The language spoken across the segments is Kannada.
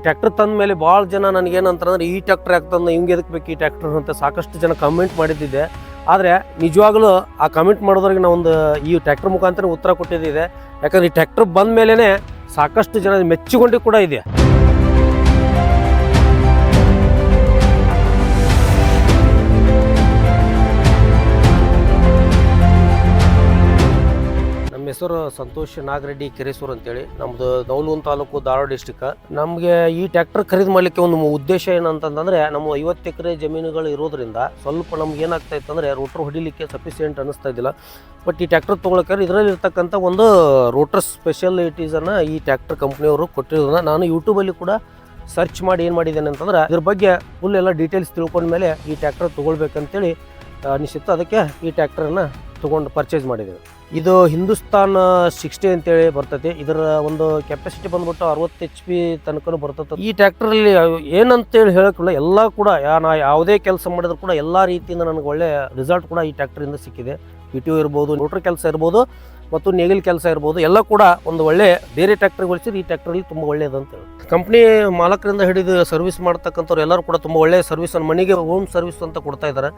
ಟ್ರ್ಯಾಕ್ಟರ್ ತಂದ ಮೇಲೆ ಭಾಳ ಜನ ನನಗೇನಂತಂದ್ರೆ ಈ ಟ್ರ್ಯಾಕ್ಟರ್ ಯಾಕೆ ತಂದು ಹಿಂಗೆ ಎದಕ್ಕೆ ಬೇಕು ಈ ಟ್ರ್ಯಾಕ್ಟರ್ ಅಂತ ಸಾಕಷ್ಟು ಜನ ಕಮೆಂಟ್ ಮಾಡಿದ್ದಿದೆ. ಆದರೆ ನಿಜವಾಗ್ಲೂ ಆ ಕಮೆಂಟ್ ಮಾಡೋದ್ರಿಗೆ ನಾವು ಒಂದು ಈ ಟ್ರ್ಯಾಕ್ಟರ್ ಮುಖಾಂತರ ಉತ್ತರ ಕೊಟ್ಟಿದ್ದಿದೆ. ಯಾಕಂದ್ರೆ ಈ ಟ್ರ್ಯಾಕ್ಟರ್ ಬಂದ ಮೇಲೇ ಸಾಕಷ್ಟು ಜನ ಮೆಚ್ಚಿಕೊಂಡು ಕೂಡ ಇದೆ. ನಮ್ಮ ಹೆಸರು ಸಂತೋಷ್ ನಾಗರೆಡ್ಡಿ ಕೆರೆಸೂರು ಅಂತೇಳಿ. ನಮ್ಮದು ನವಲೂನ್ ತಾಲೂಕು ಧಾರವಾಡ ಡಿಸ್ಟಿಕ್. ನಮಗೆ ಈ ಟ್ರ್ಯಾಕ್ಟರ್ ಖರೀದಿ ಮಾಡಲಿಕ್ಕೆ ಒಂದು ಉದ್ದೇಶ ಏನಂತಂದರೆ, ನಮ್ಮ 50 ಎಕರೆ ಜಮೀನುಗಳು ಇರೋದ್ರಿಂದ ಸ್ವಲ್ಪ ನಮ್ಗೆ ಏನಾಗ್ತಾ ಇತ್ತಂದರೆ ರೋಟ್ರ್ ಹೊಡಿಲಿಕ್ಕೆ ಸಫಿಸಿಯೆಂಟ್ ಅನ್ನಿಸ್ತಾ ಇದ್ದಿಲ್ಲ. ಬಟ್ ಈ ಟ್ರ್ಯಾಕ್ಟರ್ ತೊಗೊಳಕ್ಕೆ ಇದರಲ್ಲಿ ಇರ್ತಕ್ಕಂಥ ಒಂದು ರೋಟ್ರ್ ಸ್ಪೆಷಾಲಿಟೀಸನ್ನು ಈ ಟ್ರ್ಯಾಕ್ಟರ್ ಕಂಪ್ನಿಯವರು ಕೊಟ್ಟಿರೋದನ್ನ ನಾನು ಯೂಟ್ಯೂಬಲ್ಲಿ ಕೂಡ ಸರ್ಚ್ ಮಾಡಿ ಏನು ಮಾಡಿದ್ದೇನೆ ಅಂತಂದ್ರೆ ಇದ್ರ ಬಗ್ಗೆ ಫುಲ್ ಎಲ್ಲ ಡೀಟೇಲ್ಸ್ ತಿಳ್ಕೊಂಡ್ಮೇಲೆ ಈ ಟ್ರ್ಯಾಕ್ಟರ್ ತೊಗೊಳ್ಬೇಕಂತೇಳಿ ಅನಿಸಿತ್ತು. ಅದಕ್ಕೆ ಈ ಟ್ರ್ಯಾಕ್ಟರನ್ನು ತೊಗೊಂಡು ಪರ್ಚೇಸ್ ಮಾಡಿದ್ದೇವೆ. ಇದು ಹಿಂದೂಸ್ತಾನ್ 60 ಅಂತೇಳಿ ಬರ್ತೈತಿ. ಇದರ ಒಂದು ಕೆಪಾಸಿಟಿ ಬಂದ್ಬಿಟ್ಟು 60 HP ತನಕ ಬರ್ತದೆ. ಈ ಟ್ರ್ಯಾಕ್ಟರಲ್ಲಿ ಏನಂತೇಳಿ ಹೇಳೋಕ್ಕಿಲ್ಲ, ಎಲ್ಲ ಕೂಡ ನಾ ಯಾವುದೇ ಕೆಲಸ ಮಾಡಿದ್ರು ಕೂಡ ಎಲ್ಲ ರೀತಿಯಿಂದ ನನಗೆ ಒಳ್ಳೆ ರಿಸಲ್ಟ್ ಕೂಡ ಈ ಟ್ರ್ಯಾಕ್ಟರಿಂದ ಸಿಕ್ಕಿದೆ. PTO ಇರ್ಬೋದು, ಮೋಟ್ರ್ ಕೆಲಸ ಇರ್ಬೋದು ಮತ್ತು ನೇಗಿಲ್ ಕೆಲಸ ಇರ್ಬೋದು, ಎಲ್ಲ ಕೂಡ ಒಂದು ಒಳ್ಳೆ ಬೇರೆ ಟ್ರ್ಯಾಕ್ಟರ್ಗೆ ಹೋಲಿಸಿದ್ರೆ ಈ ಟ್ರ್ಯಾಕ್ಟರಲ್ಲಿ ತುಂಬ ಒಳ್ಳೆಯದಂತ ಹೇಳಿ. ಕಂಪ್ನಿ ಮಾಲಕರಿಂದ ಹಿಡಿದು ಸರ್ವಿಸ್ ಮಾಡ್ತಕ್ಕಂಥವ್ರು ಎಲ್ಲರೂ ಕೂಡ ತುಂಬ ಒಳ್ಳೆಯ ಸರ್ವಿಸ್, ಮನೆಗೆ ಹೋಮ್ ಸರ್ವಿಸ್ ಅಂತ ಕೊಡ್ತಾ ಇದ್ದಾರೆ.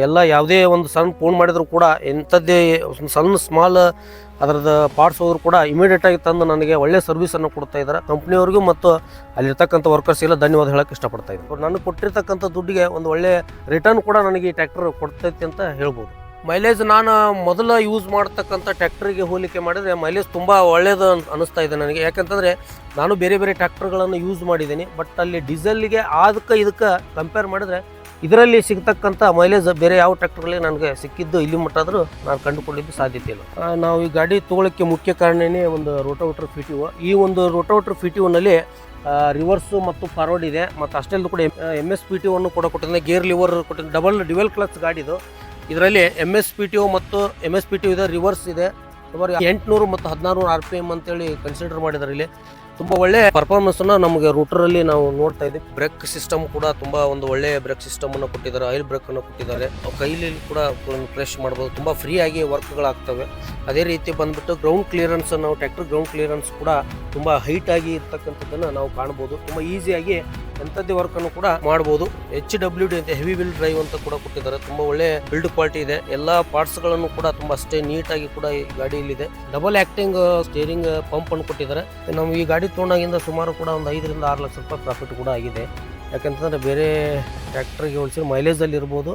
ಎಲ್ಲ ಯಾವುದೇ ಒಂದು ಸಣ್ಣ ಫೋನ್ ಮಾಡಿದ್ರು ಕೂಡ ಎಂಥದ್ದೇ ಸಣ್ಣ ಸ್ಮಾಲ್ ಅದರದ್ದು ಪಾರ್ಟ್ಸ್ ಹೋದ್ರು ಕೂಡ ಇಮಿಡಿಯೇಟಾಗಿ ತಂದು ನನಗೆ ಒಳ್ಳೆ ಸರ್ವಿಸನ್ನು ಕೊಡ್ತಾ ಇದ್ದಾರೆ. ಕಂಪ್ನಿಯವ್ರಿಗೂ ಮತ್ತು ಅಲ್ಲಿರ್ತಕ್ಕಂಥ ವರ್ಕರ್ಸ್ಗೆಲ್ಲ ಧನ್ಯವಾದ ಹೇಳೋಕ್ಕೆ ಇಷ್ಟಪಡ್ತಾ ಇದ್ದಾರೆ. ನನಗೆ ಕೊಟ್ಟಿರ್ತಕ್ಕಂಥ ದುಡ್ಡಿಗೆ ಒಂದು ಒಳ್ಳೆ ರಿಟರ್ನ್ ಕೂಡ ನನಗೆ ಈ ಟ್ರ್ಯಾಕ್ಟರ್ ಕೊಡ್ತೈತಿ ಅಂತ ಹೇಳ್ಬೋದು. ಮೈಲೇಜ್ ನಾನು ಮೊದಲ ಯೂಸ್ ಮಾಡ್ತಕ್ಕಂಥ ಟ್ರ್ಯಾಕ್ಟರಿಗೆ ಹೋಲಿಕೆ ಮಾಡಿದರೆ ಮೈಲೇಜ್ ತುಂಬ ಒಳ್ಳೆಯದು ಅನ್ನಿಸ್ತಾ ಇದೆ ನನಗೆ. ಯಾಕಂತಂದರೆ ನಾನು ಬೇರೆ ಬೇರೆ ಟ್ರ್ಯಾಕ್ಟರ್ಗಳನ್ನು ಯೂಸ್ ಮಾಡಿದ್ದೀನಿ. ಬಟ್ ಅಲ್ಲಿ ಡೀಸೆಲ್ಗೆ ಇದಕ್ಕೆ ಕಂಪೇರ್ ಮಾಡಿದರೆ ಇದರಲ್ಲಿ ಸಿಗ್ತಕ್ಕಂಥ ಮೈಲೇಜ್ ಬೇರೆ ಯಾವ ಟ್ರ್ಯಾಕ್ಟರ್ಗಳಿಗೆ ನನಗೆ ಸಿಕ್ಕಿದ್ದು ಇಲ್ಲಿ ಮಟ್ಟಾದರೂ ನಾನು ಕಂಡುಕೊಂಡಿದ್ದು ಸಾಧ್ಯತೆ ಇಲ್ಲ. ನಾವು ಈ ಗಾಡಿ ತೊಗೊಳಕ್ಕೆ ಮುಖ್ಯ ಕಾರಣನೇ ಒಂದು ರೋಟೋವೇಟರ್ PTO. ಈ ಒಂದು ರೋಟೋವೇಟರ್ PTOನಲ್ಲಿ ರಿವರ್ಸು ಮತ್ತು ಫಾರ್ವರ್ಡ್ ಇದೆ. ಮತ್ತು ಅಷ್ಟೆಲ್ಲೂ ಕೂಡ MS PTO ಕೂಡ ಕೊಟ್ಟಿದ್ದೆ. ಗೇರ್ ಲಿವರ್ ಕೊಟ್ಟಿದ್ದೆ. ಡ್ಯುವೆಲ್ ಕ್ಲಚ್ ಗಾಡಿ ಇದು. ಇದರಲ್ಲಿ MS PTO ಮತ್ತು MS PTO ಇದೆ, ರಿವರ್ಸ್ ಇದೆ. ಸುಮಾರು 800 ಮತ್ತು 1600 RPM ಅಂತೇಳಿ ಕನ್ಸಿಡರ್ ಮಾಡಿದ್ದಾರೆ. ಇಲ್ಲಿ ತುಂಬ ಒಳ್ಳೆ ಪರ್ಫಾರ್ಮೆನ್ಸನ್ನು ನಮಗೆ ರೂಟರಲ್ಲಿ ನಾವು ನೋಡ್ತಾ ಇದ್ದೀವಿ. ಬ್ರೇಕ್ ಸಿಸ್ಟಮ್ ಕೂಡ ತುಂಬ ಒಂದು ಒಳ್ಳೆಯ ಬ್ರೇಕ್ ಸಿಸ್ಟಮನ್ನು ಕೊಟ್ಟಿದ್ದಾರೆ. ಆಯಿಲ್ ಬ್ರೇಕನ್ನು ಕೊಟ್ಟಿದ್ದಾರೆ. ಕೈಲಿ ಕೂಡ ಪ್ರೆಸ್ ಮಾಡ್ಬೋದು. ತುಂಬ ಫ್ರೀಯಾಗಿ ವರ್ಕ್ಗಳಾಗ್ತವೆ. ಅದೇ ರೀತಿ ಬಂದುಬಿಟ್ಟು ಗ್ರೌಂಡ್ ಕ್ಲಿಯರೆನ್ಸ್, ನಾವು ಟ್ರ್ಯಾಕ್ಟರ್ ಗ್ರೌಂಡ್ ಕ್ಲಿಯರೆನ್ಸ್ ಕೂಡ ತುಂಬ ಹೈಟಾಗಿ ಇರ್ತಕ್ಕಂಥದ್ದನ್ನು ನಾವು ಕಾಣ್ಬೋದು. ತುಂಬ ಈಸಿಯಾಗಿ ಎಂಥದ್ದೇ ವರ್ಕನ್ನು ಕೂಡ ಮಾಡ್ಬೋದು. HWD ಅಂತ ಹೆವಿ ವೀಲ್ ಡ್ರೈವ್ ಅಂತ ಕೂಡ ಕೊಟ್ಟಿದ್ದಾರೆ. ತುಂಬ ಒಳ್ಳೆ ಬಿಲ್ಡ್ ಕ್ವಾಲಿಟಿ ಇದೆ. ಎಲ್ಲ ಪಾರ್ಟ್ಸ್ಗಳನ್ನು ಕೂಡ ತುಂಬ ಅಷ್ಟೇ ನೀಟಾಗಿ ಕೂಡ ಈ ಗಾಡಿಯಲ್ಲಿದೆ. ಡಬಲ್ ಆ್ಯಕ್ಟಿಂಗ್ ಸ್ಟೇರಿಂಗ್ ಪಂಪನ್ನು ಕೊಟ್ಟಿದ್ದಾರೆ. ನಾವು ಈ ಗಾಡಿ ತೊಗೊಂಡಾಗಿಂದ ಸುಮಾರು ಕೂಡ ಒಂದು 5 ರಿಂದ 6 ಲಕ್ಷ ರೂಪಾಯಿ ಪ್ರಾಫಿಟ್ ಕೂಡ ಆಗಿದೆ. ಯಾಕಂತಂದರೆ ಬೇರೆ ಟ್ರ್ಯಾಕ್ಟರ್ಗೆ ಹೋಲಿಸಿದ್ರೆ ಮೈಲೇಜಲ್ಲಿ ಇರ್ಬೋದು,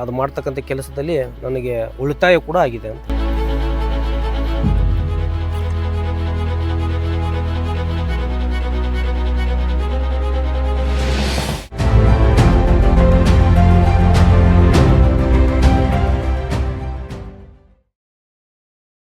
ಅದು ಮಾಡ್ತಕ್ಕಂಥ ಕೆಲಸದಲ್ಲಿ ನನಗೆ ಉಳಿತಾಯ ಕೂಡ ಆಗಿದೆ ಅಂತ.